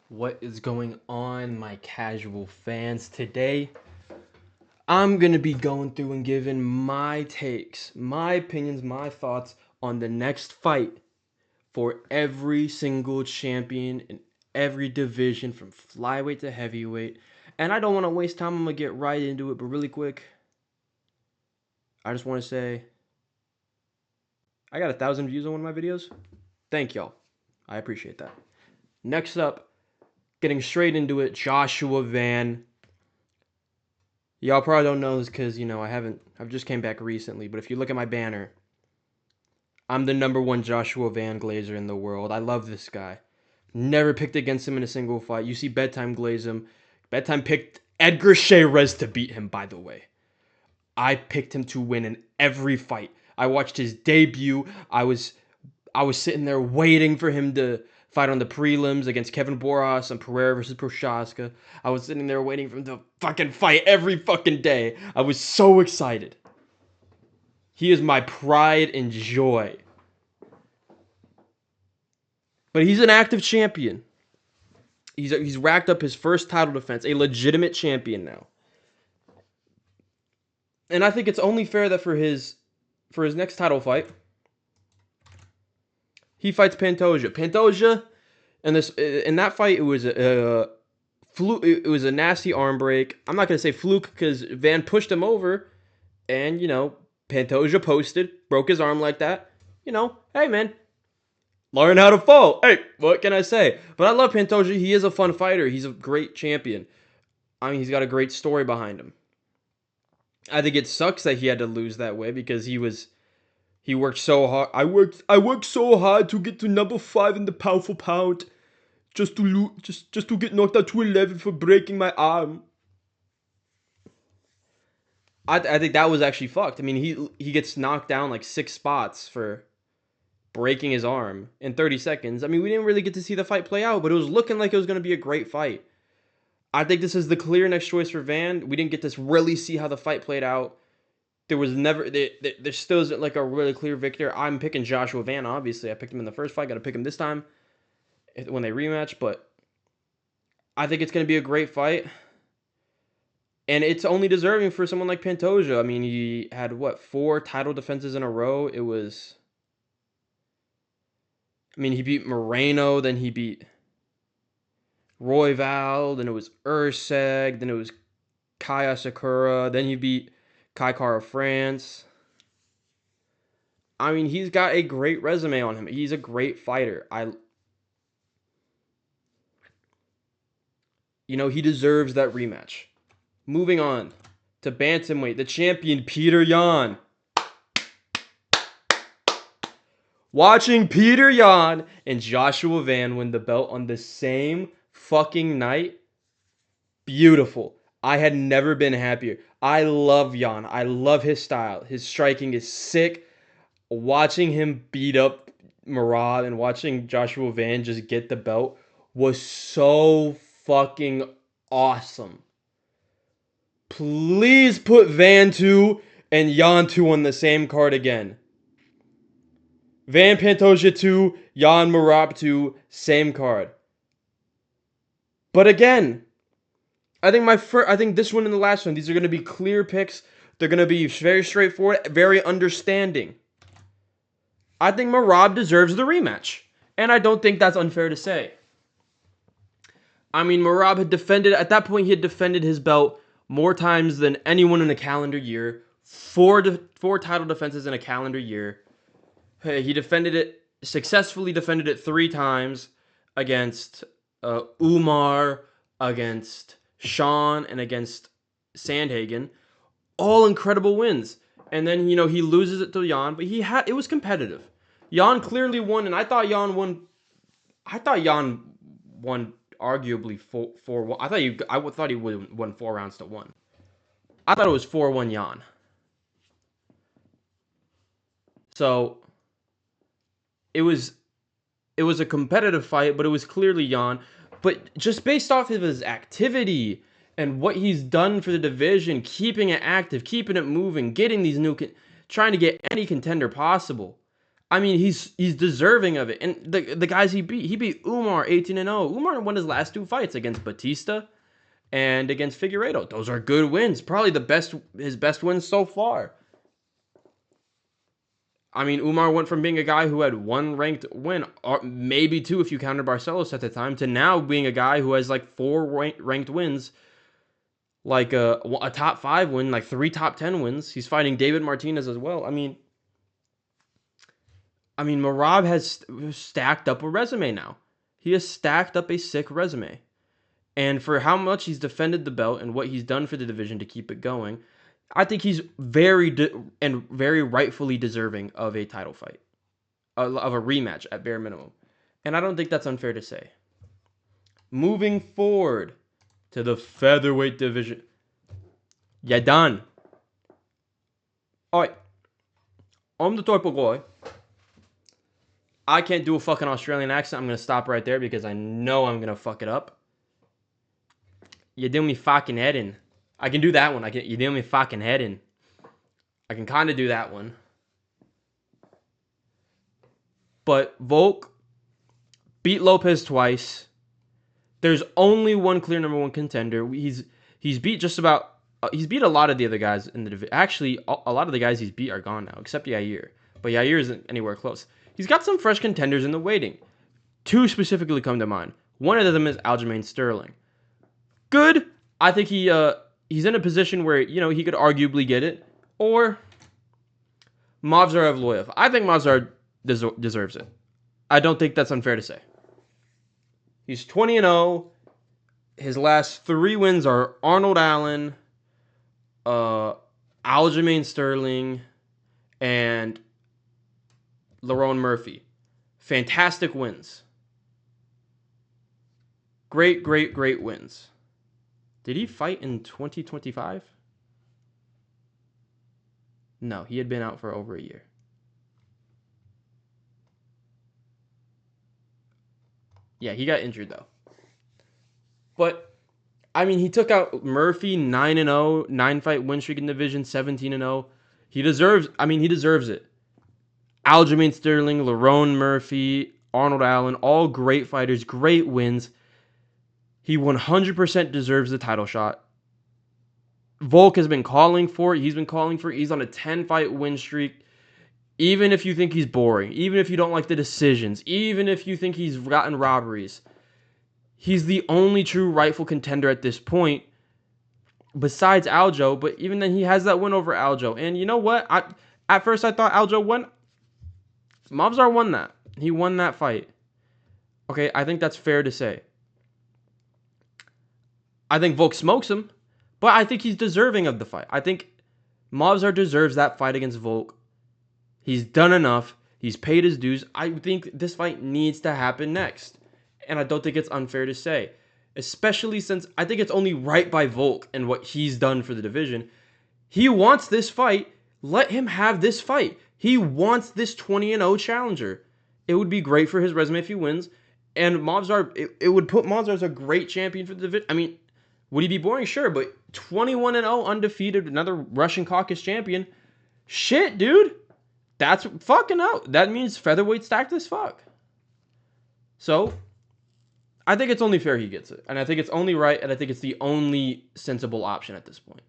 What is going on, my casual fans? Today, I'm going to be going through and giving my takes, my opinions, my thoughts on the next fight for every single champion in every division from flyweight to heavyweight. And I don't want to waste time. I'm going to get right into it. But really quick, I just want to say I got 1,000 views on one of my videos. Thank y'all. I appreciate that. Next up, getting straight into it, Joshua Van. Y'all probably don't know this because, I've just came back recently, but if you look at my banner, I'm the #1 Joshua Van Glazer in the world. I love this guy. Never picked against him in a single fight. You see Bedtime glaze him. Bedtime picked Edgar Shayrez to beat him, by the way. I picked him to win in every fight. I watched his debut. I was sitting there waiting for him to fight on the prelims against Kevin Borjas and Pereira versus Prochaska. I was sitting there waiting for him to fucking fight every fucking day. I was so excited. He is my pride and joy. But he's an active champion. He's racked up his first title defense, a legitimate champion now. And I think it's only fair that for his next title fight, he fights Pantoja. Pantoja, in that fight, it was a fluke. It was a nasty arm break. I'm not gonna say fluke because Van pushed him over, and Pantoja posted, broke his arm like that. Hey man, learn how to fall. Hey, what can I say? But I love Pantoja. He is a fun fighter. He's a great champion. I mean, he's got a great story behind him. I think it sucks that he had to lose that way because he worked so hard. I worked so hard to get to #5 in the pound for pound, just to get knocked out to 11 for breaking my arm. I think that was actually fucked. I mean, he gets knocked down like 6 spots for breaking his arm in 30 seconds. I mean, we didn't really get to see the fight play out, but it was looking like it was going to be a great fight. I think this is the clear next choice for Van. We didn't get to really see how the fight played out. There still isn't like a really clear victor. I'm picking Joshua Van, obviously. I picked him in the first fight. Got to pick him this time when they rematch, but I think it's going to be a great fight. And it's only deserving for someone like Pantoja. I mean, he had, 4 title defenses in a row? He beat Moreno, then he beat Royval, then it was Urseg, then it was Kaya Sakura, then he beat Kai Kara France. I mean, he's got a great resume on him. He's a great fighter. He deserves that rematch. Moving on to bantamweight, the champion Peter Yan. Watching Peter Yan and Joshua Van win the belt on the same fucking night, beautiful. I had never been happier. I love Yan. I love his style. His striking is sick. Watching him beat up Murad and watching Joshua Van just get the belt was so fucking awesome. Please put Van 2 and Yan 2 on the same card again. Van Pantoja 2, Yan Murad 2, same card. But again, I think this one and the last one, these are going to be clear picks. They're going to be very straightforward, very understanding. I think Murad deserves the rematch. And I don't think that's unfair to say. I mean, Murad had defended, at that point, he had defended his belt more times than anyone in a calendar year. Four title defenses in a calendar year. He successfully defended it 3 times against Umar, against Sean, and against Sandhagen. All incredible wins. And then, he loses it to Yan, but it was competitive. Yan clearly won, and I thought Yan won arguably 4-1. I thought he would have won 4 rounds to 1. I thought it was 4-1 Yan. So it was a competitive fight, but it was clearly Yan. But just based off of his activity and what he's done for the division, keeping it active, keeping it moving, getting these trying to get any contender possible, I mean, he's deserving of it. And the guys he beat Umar 18-0. Umar won his last two fights against Batista and against Figueiredo. Those are good wins. Probably his best wins so far. I mean, Umar went from being a guy who had one ranked win, or maybe two if you counted Barcelos at the time, to now being a guy who has like four ranked wins, like a top five win, like three top 10 wins. He's fighting David Martinez as well. I mean, Marab has stacked up a resume now. He has stacked up a sick resume. And for how much he's defended the belt and what he's done for the division to keep it going, I think he's and very rightfully deserving of a title fight, of a rematch at bare minimum. And I don't think that's unfair to say. Moving forward to the featherweight division. Yeah, done. All right. I'm the type of guy. I can't do a fucking Australian accent. I'm going to stop right there because I know I'm going to fuck it up. You do me fucking head in. I can do that one. You do me fucking head in. I can kind of do that one. But Volk beat Lopez twice. There's only one clear number one contender. He's beat just about. He's beat a lot of the other guys in the division. Actually, a lot of the guys he's beat are gone now, except Yair. But Yair isn't anywhere close. He's got some fresh contenders in the waiting. Two specifically come to mind. One of them is Aljamain Sterling. Good. I think he's in a position where he could arguably get it, or Movsar Evloev. I think Movsar deserves it. I don't think that's unfair to say. He's 20-0. His last three wins are Arnold Allen, Aljamain Sterling, and Lerone Murphy. Fantastic wins. Great, great, great wins. Did he fight in 2025? No, he had been out for over a year. Yeah, he got injured though. But I mean, he took out Murphy 9-0, 9-fight win streak in division, 17-0. He deserves it. Aljamain Sterling, Lerone Murphy, Arnold Allen, all great fighters, great wins. He 100% deserves the title shot. Volk has been calling for it. He's been calling for it. He's on a 10-fight win streak. Even if you think he's boring, even if you don't like the decisions, even if you think he's gotten robberies, he's the only true rightful contender at this point besides Aljo. But even then, he has that win over Aljo. And you know what? At first I thought Aljo won. Movsar won that. He won that fight. Okay, I think that's fair to say. I think Volk smokes him, but I think he's deserving of the fight. I think Movsar deserves that fight against Volk. He's done enough. He's paid his dues. I think this fight needs to happen next. And I don't think it's unfair to say. Especially since I think it's only right by Volk and what he's done for the division. He wants this fight. Let him have this fight. He wants this 20-0 challenger. It would be great for his resume if he wins. And Movsar, it would put Movsar as a great champion for the division. I mean, would he be boring? Sure, but 21-0 undefeated, another Russian Caucus champion. Shit, dude. That's fucking out. That means featherweight stacked as fuck. So, I think it's only fair he gets it. And I think it's only right, and I think it's the only sensible option at this point.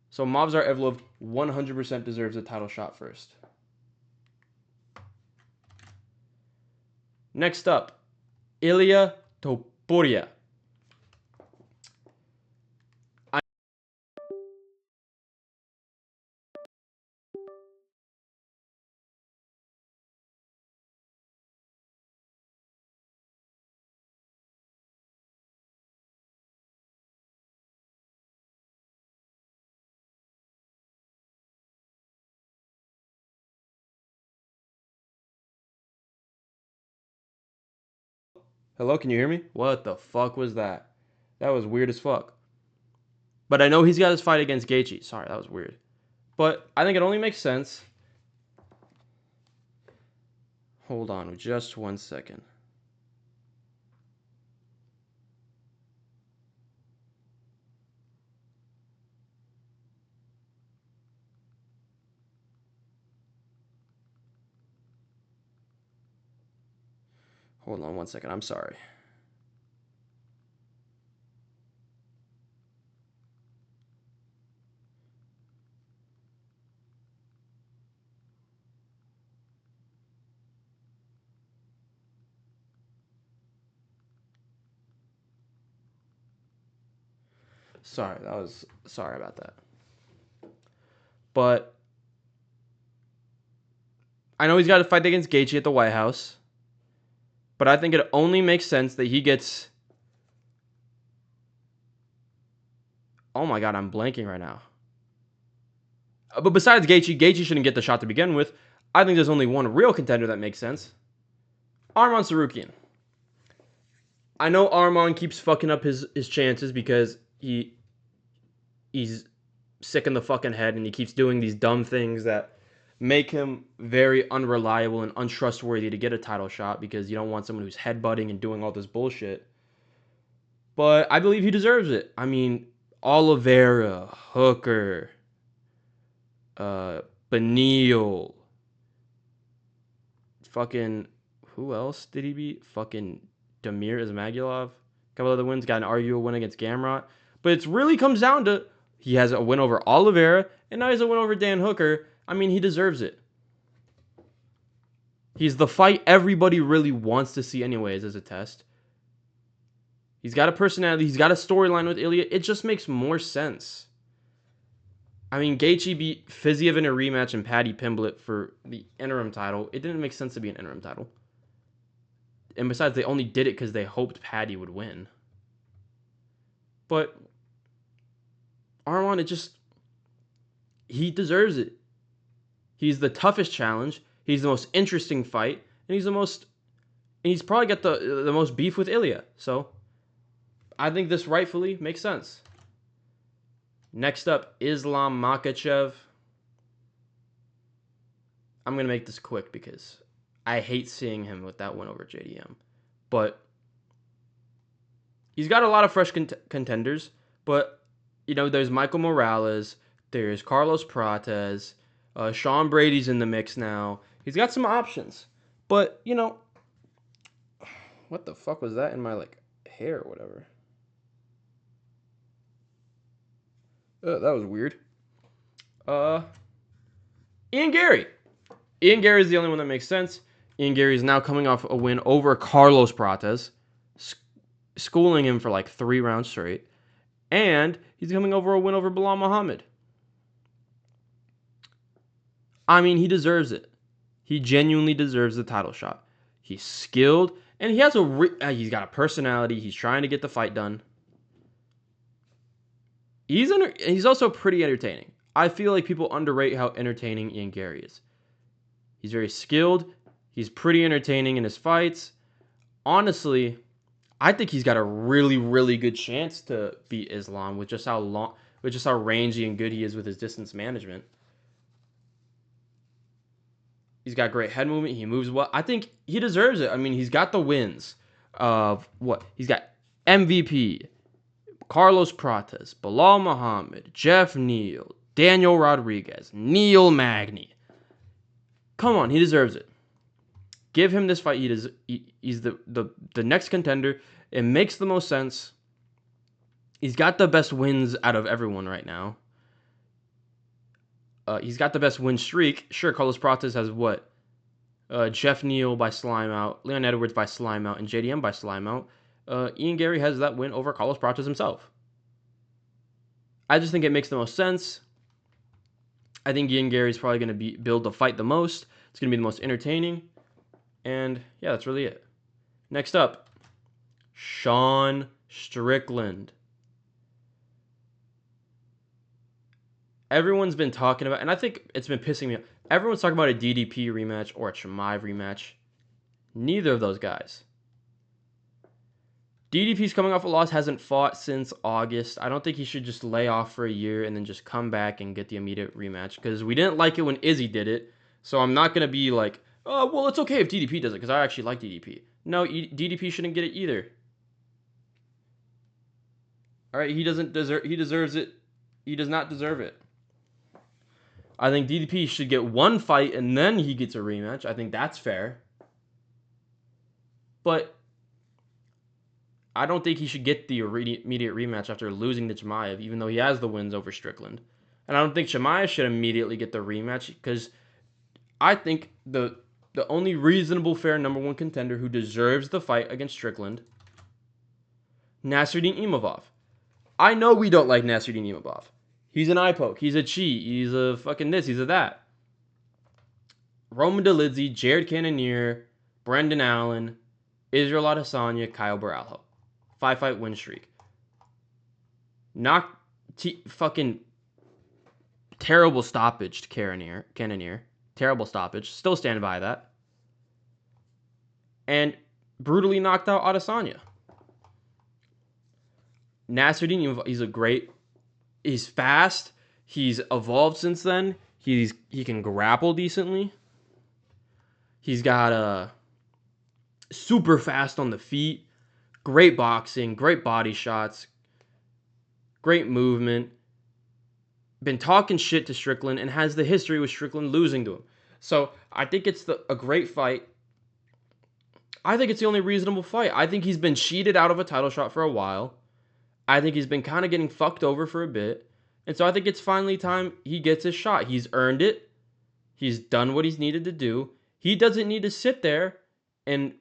So, Movsar Evloev 100% deserves a title shot first. Next up, Ilya Topuria. Hello, can you hear me? What the fuck was that? That was weird as fuck. But I know he's got his fight against Gaethje. Sorry, that was weird. But I think it only makes sense. Hold on just 1 second. Hold on 1 second. I'm sorry. Sorry about that. But I know he's got to fight against Gaethje at the White House. But I think it only makes sense that he gets. Oh my God, I'm blanking right now. But besides Gaethje shouldn't get the shot to begin with. I think there's only one real contender that makes sense. Arman Tsarukyan. I know Arman keeps fucking up his chances because he's sick in the fucking head and he keeps doing these dumb things that make him very unreliable and untrustworthy to get a title shot because you don't want someone who's headbutting and doing all this bullshit. But I believe he deserves it. I mean, Oliveira, Hooker, Beneil, fucking who else did he beat? Fucking Damir Ismagulov. A couple other wins. Got an RUO win against Gamrot. But it really comes down to he has a win over Oliveira and now he has a win over Dan Hooker. I mean, he deserves it. He's the fight everybody really wants to see anyways as a test. He's got a personality. He's got a storyline with Ilya. It just makes more sense. I mean, Gaethje beat Fiziev in a rematch and Paddy Pimblett for the interim title. It didn't make sense to be an interim title. And besides, they only did it because they hoped Paddy would win. But Arman, he deserves it. He's the toughest challenge. He's the most interesting fight. And he's probably got the most beef with Ilya. So I think this rightfully makes sense. Next up, Islam Makhachev. I'm going to make this quick because I hate seeing him with that win over JDM. But he's got a lot of fresh contenders. But, there's Michael Morales. There's Carlos Prates. Sean Brady's in the mix now. He's got some options. But, what the fuck was that in my, hair or whatever? That was weird. Ian Gary. Ian Gary is the only one that makes sense. Ian Gary is now coming off a win over Carlos Prates, schooling him for 3 rounds straight. And he's coming over a win over Bilal Muhammad. I mean, he deserves it. He genuinely deserves the title shot. He's skilled, and he has he's got a personality. He's trying to get the fight done. He's also pretty entertaining. I feel like people underrate how entertaining Ian Gary is. He's very skilled. He's pretty entertaining in his fights. Honestly, I think he's got a really, really good chance to beat Islam with just how rangy and good he is with his distance management. He's got great head movement. He moves well. I think he deserves it. I mean, he's got the wins of what? He's got MVP, Carlos Prates, Bilal Muhammad, Jeff Neal, Daniel Rodriguez, Neil Magny. Come on, he deserves it. Give him this fight. He's the next contender. It makes the most sense. He's got the best wins out of everyone right now. He's got the best win streak. Sure, Carlos Prates has what? Jeff Neal by slime out, Leon Edwards by slime out, and JDM by slime out. Ian Gary has that win over Carlos Prates himself. I just think it makes the most sense. I think Ian Gary's probably going to build the fight the most. It's going to be the most entertaining. And yeah, that's really it. Next up, Sean Strickland. Everyone's been talking about, and I think it's been pissing me off. Everyone's talking about a DDP rematch or a Chimaev rematch. Neither of those guys. DDP's coming off a loss, hasn't fought since August. I don't think he should just lay off for a year and then just come back and get the immediate rematch because we didn't like it when Izzy did it. So I'm not going to be like, oh, well, it's okay if DDP does it because I actually like DDP. No, DDP shouldn't get it either. All right, he deserves it. He does not deserve it. I think DDP should get one fight and then he gets a rematch. I think that's fair. But I don't think he should get the immediate rematch after losing to Chimaev, even though he has the wins over Strickland. And I don't think Chimaev should immediately get the rematch because I think the only reasonable, fair number one contender who deserves the fight against Strickland, Nasruddin Imavov. I know we don't like Nasruddin Imavov. He's an eye poke. He's a cheat. He's a fucking this. He's a that. Roman Dolidze, Jared Cannonier, Brendan Allen, Israel Adesanya, Kyle Baralho. 5-fight win streak. Fucking terrible stoppage to Cannonier. Terrible stoppage. Still stand by that. And brutally knocked out Adesanya. Nasruddin, he's fast. He's evolved since then. He can grapple decently. He's got super fast on the feet. Great boxing, great body shots, great movement. Been talking shit to Strickland and has the history with Strickland losing to him. So I think it's a great fight. I think it's the only reasonable fight. I think he's been cheated out of a title shot for a while. I think he's been kind of getting fucked over for a bit. And so I think it's finally time he gets his shot. He's earned it. He's done what he's needed to do. He doesn't need to sit there and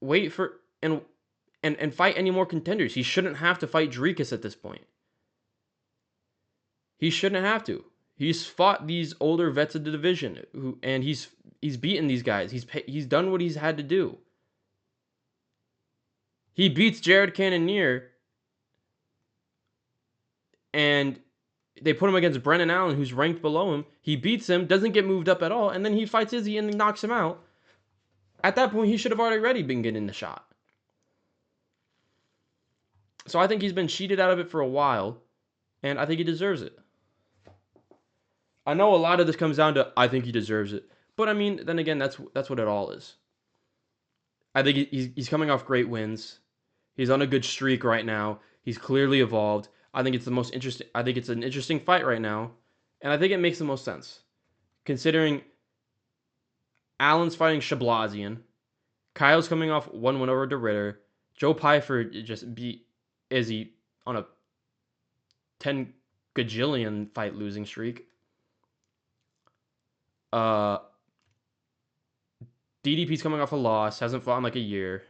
wait for and fight any more contenders. He shouldn't have to fight Dricus at this point. He shouldn't have to. He's fought these older vets of the division, and he's beaten these guys. He's done what he's had to do. He beats Jared Cannonier, and they put him against Brendan Allen, who's ranked below him. He beats him, doesn't get moved up at all, and then he fights Izzy and knocks him out. At that point, he should have already been getting the shot. So I think he's been cheated out of it for a while, and I think he deserves it. I know a lot of this comes down to I think he deserves it, but I mean, then again, that's what it all is. I think he's coming off great wins. He's on a good streak right now. He's clearly evolved. I think it's an interesting fight right now, and I think it makes the most sense, considering Allen's fighting Shablazian, Kyle's coming off one win over De Ritter, Joe Pyfer just beat Izzy on a 10 gajillion fight losing streak. DDP's coming off a loss, hasn't fought in like a year.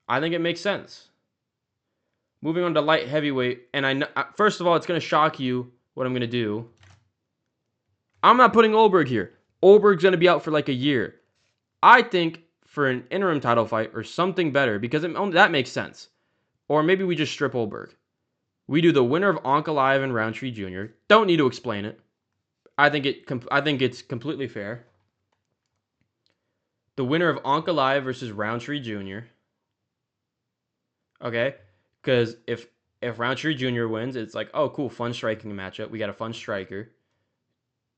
I think it makes sense. Moving on to light heavyweight, and I know, first of all, it's going to shock you what I'm going to do. I'm not putting Oldberg here. Oldberg's going to be out for like a year. I think for an interim title fight or something better, because that makes sense. Or maybe we just strip Oldberg. We do the winner of Ankalaev and Roundtree Jr. Don't need to explain it. I think it's completely fair. The winner of Ankalaev versus Roundtree Jr. Okay? Because if Roundtree Jr. wins, it's like, oh, cool, fun striking matchup. We got a fun striker.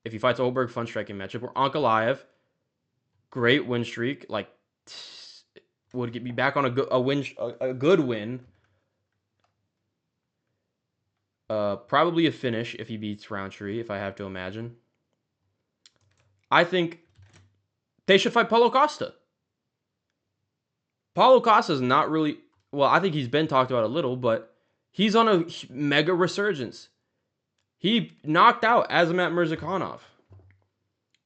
If he fights Oldberg, fun striking matchup. Or Ankalaev, great win streak. Like, would get me back on a good win. Probably a finish if he beats Roundtree, if I have to imagine. I think they should fight Paulo Costa. Paulo Costa is not really... Well, I think he's been talked about a little, but he's on a mega resurgence. He knocked out Azamat Mirzakhanov.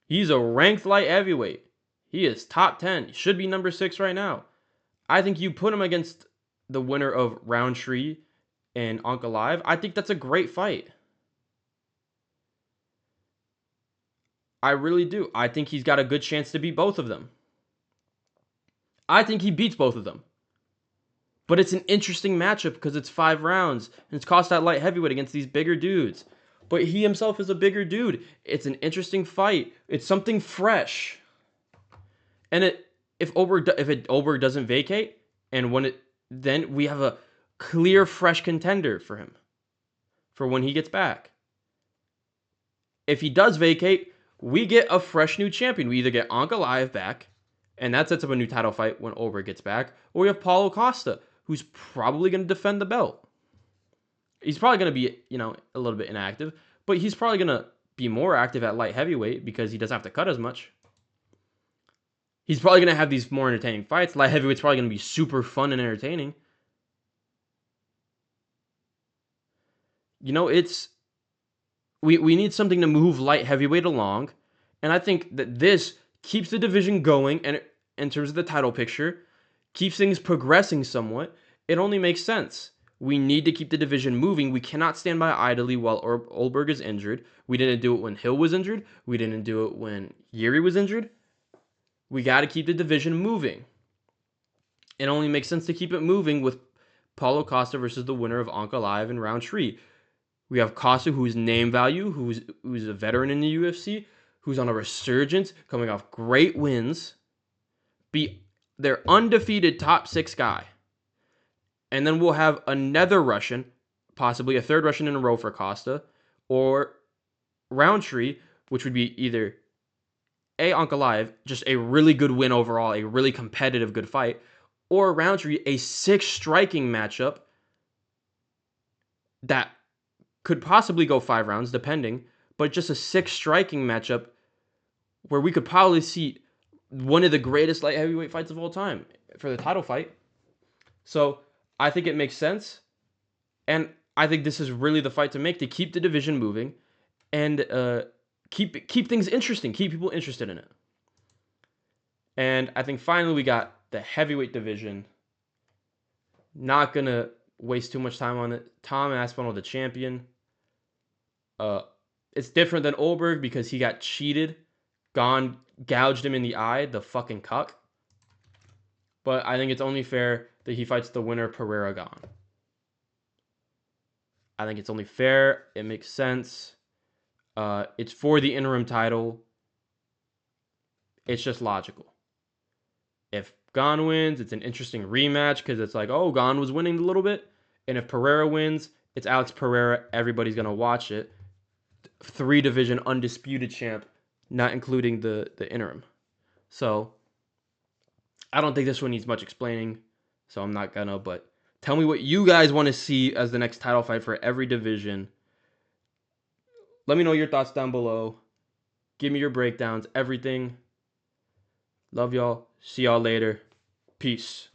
He's a ranked light heavyweight. He is top 10. He should be number 6 right now. I think you put him against the winner of Roundtree and Ankalaev. I think that's a great fight. I really do. I think he's got a good chance to beat both of them. I think he beats both of them. But it's an interesting matchup because it's 5 rounds. And it's cost that light heavyweight against these bigger dudes. But he himself is a bigger dude. It's an interesting fight. It's something fresh. And if Oldberg doesn't vacate, and then we have a clear, fresh contender for him for when he gets back. If he does vacate, we get a fresh new champion. We either get Ankalaev back, and that sets up a new title fight when Oldberg gets back, or we have Paulo Costa, who's probably going to defend the belt. He's probably going to be, a little bit inactive, but he's probably going to be more active at light heavyweight because he doesn't have to cut as much. He's probably going to have these more entertaining fights. Light heavyweight's probably going to be super fun and entertaining. It's we need something to move light heavyweight along, and I think that this keeps the division going, and in terms of the title picture, keeps things progressing somewhat. It only makes sense. We need to keep the division moving. We cannot stand by idly while Olberg is injured. We didn't do it when Hill was injured. We didn't do it when Yuri was injured. We got to keep the division moving. It only makes sense to keep it moving with Paulo Costa versus the winner of Ankalaev in round 3. We have Costa, who's name value, who's a veteran in the UFC, who's on a resurgence, coming off great wins, be their undefeated top 6 guy. And then we'll have another Russian, possibly a third Russian in a row for Costa, or Roundtree, which would be either Ankalaev, just a really good win overall, a really competitive good fight, or Roundtree, a 6 striking matchup that could possibly go 5 rounds, depending, but just a 6 striking matchup where we could probably see one of the greatest light heavyweight fights of all time for the title fight. So I think it makes sense, and I think this is really the fight to make to keep the division moving and keep things interesting, keep people interested in it. And I think finally we got the heavyweight division. Not gonna waste too much time on it. Tom Aspinall, the champion. Uh, it's different than Olberg because he got cheated. Gone gouged him in the eye, the fucking cuck. But I think it's only fair that he fights the winner, Pereira Gone. I think it's only fair. It makes sense. It's for the interim title. It's just logical. If Gone wins, it's an interesting rematch because it's like, oh, Gone was winning a little bit. And if Pereira wins, it's Alex Pereira. Everybody's going to watch it. 3 division undisputed champ, not including the interim. So I don't think this one needs much explaining. So I'm not going to. But tell me what you guys want to see as the next title fight for every division. Let me know your thoughts down below. Give me your breakdowns, everything. Love y'all. See y'all later. Peace.